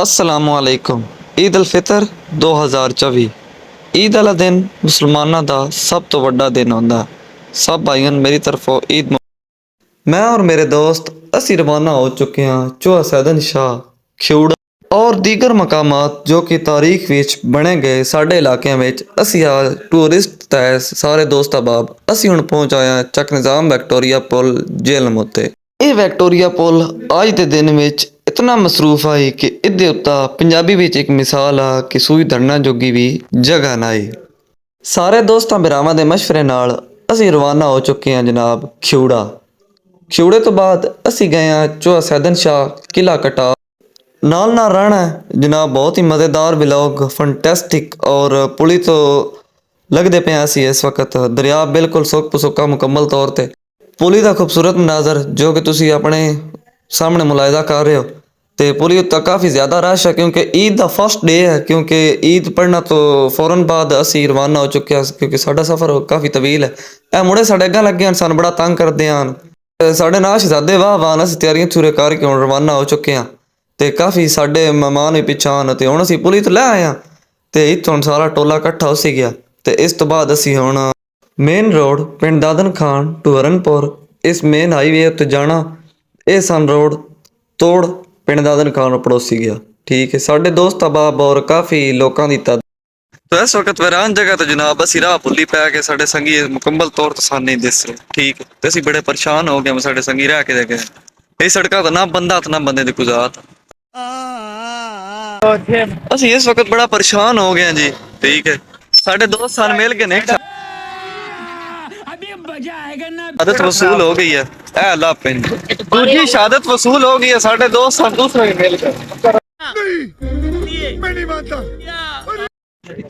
ਅਸਲਾਮੁਅਲੈਕੁਮ। ਈਦ ਉਲ ਫਿਤਰ 2024। ਈਦ ਵਾਲਾ ਦਿਨ ਮੁਸਲਮਾਨਾਂ ਦਾ ਸਭ ਤੋਂ ਵੱਡਾ ਦਿਨ ਹੁੰਦਾ। ਸਭ ਭਾਈਆਂ ਨੂੰ ਮੇਰੀ ਤਰਫੋਂ ਮੈਂ और मेरे दोस्त ਅਸੀਂ रवाना हो चुके हैं चौहा सैदन शाह ਖਿਊੜਾ और दीगर मकामात जो कि तारीख ਵਿੱਚ ਬਣੇ ਗਏ ਸਾਡੇ ਇਲਾਕਿਆਂ ਵਿੱਚ। ਅਸੀਂ ਆ ਟੂਰਿਸਟ ਤਹਿ ਸਾਰੇ ਦੋਸਤ ਅਹਿਬਾਬ ਅਸੀਂ ਹੁਣ ਪਹੁੰਚ ਆਏ ਹਾਂ ਚੱਕ ਨਿਜ਼ਾਮ ਵਿਕਟੋਰੀਆ ਪੁਲ ਜੇਹਲਮ ਉੱਤੇ। ਇਹ ਵਿਕਟੋਰੀਆ ਪੁਲ ਅੱਜ ਦੇ ਦਿਨ ਵਿੱਚ इतना मसरूफ है कि इहदे उत्ता पंजाबी विच एक मिसाल आ कि सूई धरना जोगी भी जगह ना है। सारे दोस्तां भरावां दे मशवरे नाल असीं रवाना हो चुके हैं जनाब खिऊड़ा। खिऊड़े तो बाद असीं गए हैं चौहा सैदन शाह किला कटा नाल रहना है जनाब। बहुत ही मज़ेदार व्लॉग फंटेस्टिक और पुली तो लगदे पे असीं इस वक्त दरिया बिल्कुल सुक सुक्का मुकम्मल तौर पर पुली का खूबसूरत मनाजर जो कि तुसीं अपने सामने मुलाहिजा कर रहे हो। तो पुली उत्ते काफ़ी ज़्यादा रश है क्योंकि ईद का फर्स्ट डे है। क्योंकि ईद पढ़ना तो फौरन बाद असी रवाना हो चुके हैं क्योंकि साडा सफ़र काफ़ी तवील है। यह मुड़े साढ़े अग्गे लगे हैं सानू बड़ा तंग करते हैं। साढ़े नाल शहजादे वाह वाह असीं तैयारियां तूरे करके हुण रवाना हो चुके हैं। तो काफ़ी साढ़े मेहमान भी पिछा आन तो हुण असीं पुली तो लै आए हैं। तो इत्थों सारा टोला इकट्ठा हो सी गया। तो इस तो बाद असीं हुण मेन रोड पिंड दादन खान टू हरनपुर इस मेन हाईवे उत्ते जाना। ये सन रोड तोड़ पिंड दादन खान पड़ोसी गया। ठीक है साढ़े दोस्त अहबाब और काफ़ी लोगों की तो इस वक्त वैरान जगह तो जनाब असी राह भुली पै के साढ़े संगी मुकम्मल तौर पर सान नहीं दिस रहे। ठीक है तो असी बड़े परेशान हो गए साढ़े संगी रह के गए। ये सड़क तो ना बंदा तो ना बंदे की गुजात। असी इस वक्त बड़ा परेशान हो गए जी। ठीक है साढ़े दोस्त सान मिल के नहीं शहादत वसूल हो गई है। अल्लाह पिन दूसरी शहादत वसूल हो गई है। साढ़े दोस्त सन दूसरे मिलकर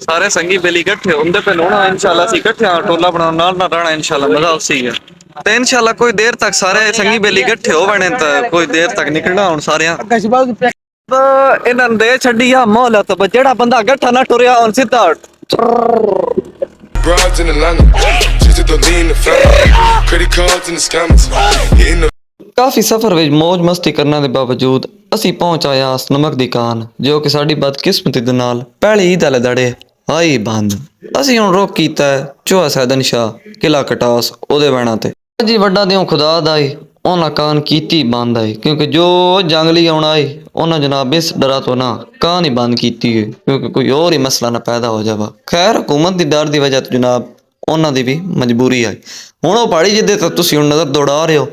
सारे संगी बेली इकट्ठे होंदे पे होना इंशाल्लाह सी इकट्ठे टोला बनाना नाल ना रहना इंशाल्लाह मजा उसी है। तो इंशाल्लाह कोई देर तक सारे संगी बेली इकट्ठे हो बने तो कोई देर तक निकलना हुन सारे इन्हां दे छड्डी आ मोहलत जेड़ा बंदा गट्ठा ना टुरिया हुन सीधा broads in Atlanta, just to lean the family, credit cards and the scammers, hitting the काफ़ी सफ़र ਵਿੱਚ ਮौज ਮਸਤੀ ਕਰਨ ਦੇ ਬਾਵਜੂਦ ਅਸੀਂ ਪਹੁੰਚ ਆਏ ਹਾਂ ਨਮਕ ਦੀ ਕਾਨ ਜੋ ਕਿ ਸਾਡੀ ਬਦਕਿਸਮਤੀ ਦੇ ਨਾਲ ਪਹਿਲੀ ਈਦ ਵਾਲੇ ਦੜੇ ਆਈ ਬੰਦ। ਅਸੀਂ ਹੁਣ ਰੁਕ ਕੀਤਾ ਚੌਹਾ ਸੈਦਨ ਸ਼ਾਹ ਕਿਲਾ ਕਟਾਸ ਉਹਦੇ ਵਹਿਣਾ ਤੇ ਜੀ ਵੱਡਾ ਦਿਓ ਖੁਦਾ ਦਾ ਹੀ ਉਹਨਾਂ ਕਾਨ ਕੀਤੀ ਬੰਦ ਆਈ क्योंकि जो जंगली आना आई उन्हें जनाब इस डरा तो ना कान ही बंद की है क्योंकि कोई और ही मसला ना पैदा हो जावा। खैर हुकूमत की डर की वजह तो जनाब उन्होंने भी मजबूरी आई। हुण वो पहाड़ी जिदे तक तुसीं हुण नज़र दौड़ा रहे हो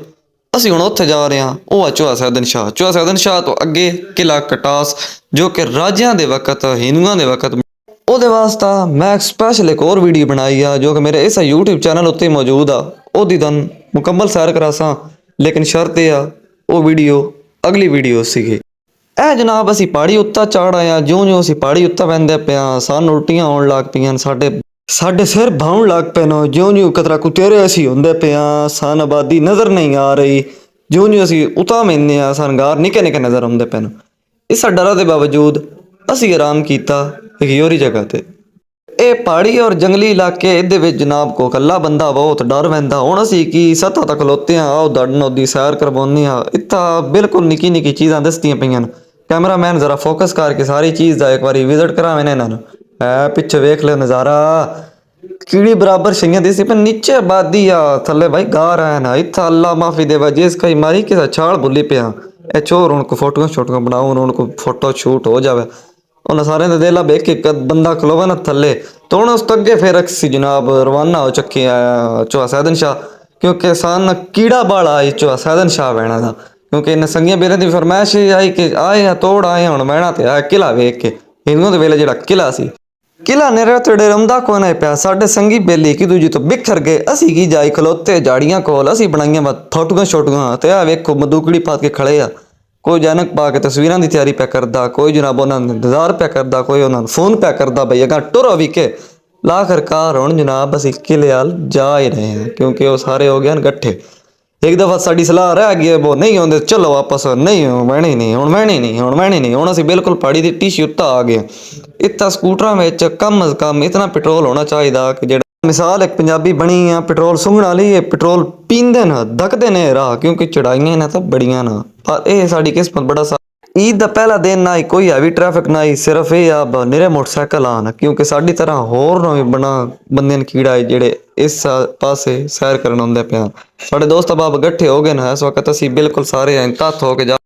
असीं हुण उत्थे जा रहे हैं वो चौहा सैदन शाह। चौहा सैदन शाह तो अगे किला कटास जो कि राजियां दे वक्त हिंदुआं दे वक्त ਉਹਦੇ ਵਾਸਤੇ मैं स्पैशल एक और वीडियो बनाई है जो कि मेरे इस यूट्यूब चैनल उत्ते मौजूद आ ਉਹਦੀ दन मुकम्मल सैर करासां। लेकिन शर्त यह वो वीडियो अगली वीडियो सीगी। ਇਹ जनाब ਅਸੀਂ ਪਹਾੜੀ ਉੱਤਾ ਚੜ੍ਹ ਆਏ ਹਾਂ। ਜਿਉਂ ਅਸੀਂ ਪਹਾੜੀ ਉੱਤਾ ਵਹਿੰਦੇ ਪਿਆ ਸਾਨੂੰ ਉਲਟੀਆਂ ਆਉਣ ਲੱਗ ਪਈਆਂ। ਸਾਡੇ ਸਿਰ ਭਾਉਣ ਲੱਗ ਪਏ ਨੇ। ਜਿਉਂ ਕਤਰਾ ਕੁਤੇਰੇ ਅਸੀਂ ਹੁੰਦੇ ਪਿਆ ਸਨ ਆਬਾਦੀ ਨਜ਼ਰ ਨਹੀਂ ਆ ਰਹੀ। ਜਿਉਂ ਅਸੀਂ ਉਤਾਂ ਵਹਿੰਦੇ ਹਾਂ ਸਾਨੂੰ ਗਾਰ ਨਿੱਕੇ ਨਿੱਕੇ ਨਜ਼ਰ ਆਉਂਦੇ ਪਏ ਨੇ। ਇਸ ਡਰਾਂ ਦੇ ਬਾਵਜੂਦ ਅਸੀਂ ਆਰਾਮ ਕੀਤਾ ਇੱਕ ਹੋਰੀ ਜਗ੍ਹਾ ਤੇ। ਇਹ ਪਹਾੜੀ और जंगली इलाके ਇਹਦੇ ਵਿੱਚ जनाब को ਕੱਲਾ ਬੰਦਾ ਬਹੁਤ ਡਰ ਵਹਿੰਦਾ। ਹੁਣ ਅਸੀਂ ਕੀ ਸੱਤਾਂ ਤੱਕ ਖਲੋਤੇ ਹਾਂ ਆਓ ਦੜਨ ਉਹਦੀ ਸੈਰ ਕਰਵਾਉਂਦੇ ਹਾਂ। ਇੱਥਾ ਬਿਲਕੁਲ ਨਿੱਕੀ ਨਿੱਕੀ ਚੀਜ਼ਾਂ ਦੱਸਦੀਆਂ ਪਈਆਂ ਨੇ। कैमरामैन जरा फोकस करके सारी चीज़ का एक बार विजिट करावे ने इन्होंने है पिछे वेख लो नज़ारा कीड़ी बराबर छइयां दिसी पर नीचे आबादी आ थले भाई गार है ना। इतना अल्लाह माफ़ी देवा जिस कई मारी किसा छाल भुली पिया ए चोर उनको फोटो शोटो बनाओ उनको फोटो शूट हो जाए उन्हें सारे दिला बेख के बंदा खलोवा ना थले तो हूँ उस अगे फिर असी जनाब रवाना हो चुके चौहा सैदन शाह क्योंकि सन कीड़ा बाला आई चौहा सैदन शाह बहना था। क्योंकि इन संगिया बेरे की फरमाइश आई कि आए हैं तोड़ आए हूँ बहना तो आया किला वेख के हिंदुओं के वेले जो किला सी किला नेरे तेड़े रमदा को ना पिया। साढ़े संगी बेली एक दूजी तो बिखर गए असी की जाई खलोते जाड़ियां कोल असी बनाइया फोटोआं शोटोआं तो आ वेखो मदूकड़ी पा के खड़े आ। कोई जैनक पा के तस्वीरों की तैयारी पै करता कोई जनाब उन्होंने इंतजार पै करता कोई उन्होंने फोन पै करता बई अगर टुरो भी के लाखिरकार हुण जनाब असी किले वाल जा ही रहे हैं क्योंकि वो सारे हो गए गट्ठे। एक दफ़ा साड़ी सलाह रह गई है वो नहीं आते चलो वापस नहीं वहनी नहीं हूँ वहनी नहीं हूँ वहनी नहीं हूँ असी बिल्कुल पहाड़ी की टीशी उत्ता आ गए। इतना स्कूटर में कम अज़ कम इतना पेट्रोल होना चाहिए कि जो मिसाल एक पंजाबी बनी है पेट्रोल सूंघण वाली पेट्रोल पींदे न धकते ने राह क्योंकि चढ़ाइयां ने तो बड़ियां ना पर यह साड़ी किस्मत बड़ा ਈਦ ਦਾ ਪਹਿਲਾ ਦਿਨ ਨਾ ਹੀ ਕੋਈ ਹੈਵੀ ਟ੍ਰੈਫਿਕ ਨਾ ਹੀ ਸਿਰਫ ਇਹ ਆ ਨਿਰੇ ਮੋਟਰਸਾਈਕਲ ਆਣ ਕਿਉਂਕਿ ਸਾਡੀ ਤਰ੍ਹਾਂ ਹੋਰ ਨਵੇਂ ਬੰਦੇ ਨੇ ਕੀੜਾ ਹੈ ਜਿਹੜੇ ਇਸ ਪਾਸੇ ਸੈਰ ਕਰਨ ਆਉਂਦੇ ਪਿਆ। ਸਾਡੇ ਦੋਸਤ ਬਾਬ ਇਕੱਠੇ ਹੋ ਗਏ ਨੇ ਇਸ ਵਕਤ ਅਸੀਂ ਬਿਲਕੁਲ ਸਾਰੇ ਤੱਤ ਹੋ ਕੇ ਜਾ